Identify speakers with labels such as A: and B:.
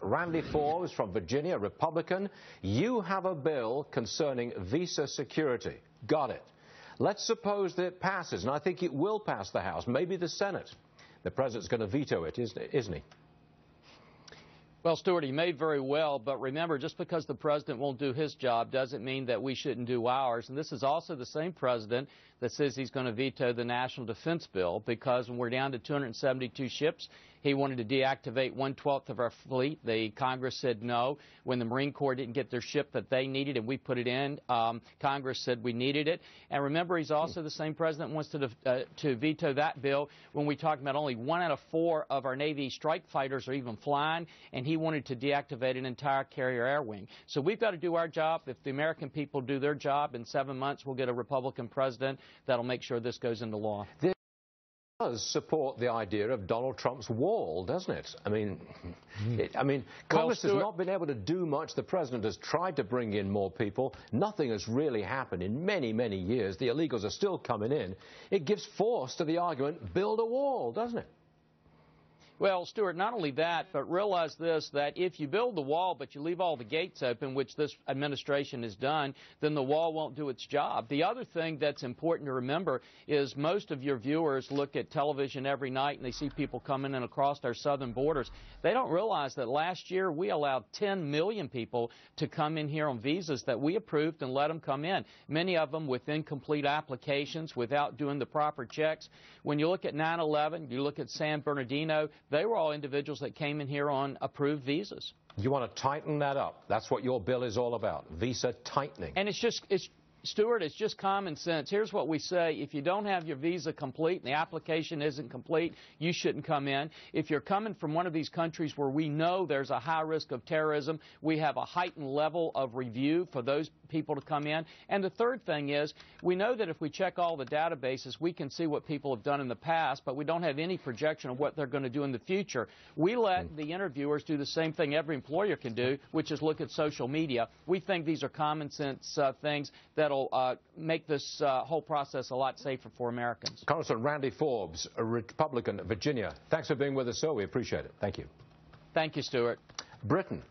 A: Randy Forbes from Virginia, Republican. You have a bill concerning visa security. Got it. Let's suppose that it passes, and I think it will pass the House, maybe the Senate. The president's going to veto it, isn't he?
B: Well, Stuart, he may very well, but remember, just because the president won't do his job doesn't mean that we shouldn't do ours. And this is also the same president that says he's going to veto the National Defense Bill, because when we're down to 272 ships, he wanted to deactivate 1/12 of our fleet. The Congress said no. When the Marine Corps didn't get their ship that they needed and we put it in, Congress said we needed it. And remember, he's also the same president who wants to veto that bill when we talk about only 1 out of 4 of our Navy strike fighters are even flying, and he wanted to deactivate an entire carrier air wing. So we've got to do our job. If the American people do their job, in 7 months we'll get a Republican president that'll make sure this goes into law.
A: Does support the idea of Donald Trump's wall, doesn't it? I mean, Congress has not been able to do much. The president has tried to bring in more people. Nothing has really happened in many, many years. The illegals are still coming in. It gives force to the argument, build a wall, doesn't it?
B: Well, Stuart, not only that, but realize this, that if you build the wall but you leave all the gates open, which this administration has done, then the wall won't do its job. The other thing that's important to remember is most of your viewers look at television every night and they see people coming in across our southern borders. They don't realize that last year we allowed 10 million people to come in here on visas that we approved and let them come in, many of them with incomplete applications, without doing the proper checks. When you look at 9/11, you look at San Bernardino, they were all individuals that came in here on approved visas.
A: You want to tighten that up. That's what your bill is all about, visa tightening.
B: And Stuart, it's just common sense. Here's what we say. If you don't have your visa complete and the application isn't complete, you shouldn't come in. If you're coming from one of these countries where we know there's a high risk of terrorism, we have a heightened level of review for those people to come in. And the third thing is, we know that if we check all the databases, we can see what people have done in the past, but we don't have any projection of what they're going to do in the future. We let the interviewers do the same thing every employer can do, which is look at social media. We think these are common sense things that'll make this whole process a lot safer for Americans.
A: Congressman Randy Forbes, a Republican, Virginia. Thanks for being with us, sir. We appreciate it. Thank you.
B: Thank you, Stuart.
A: Britain.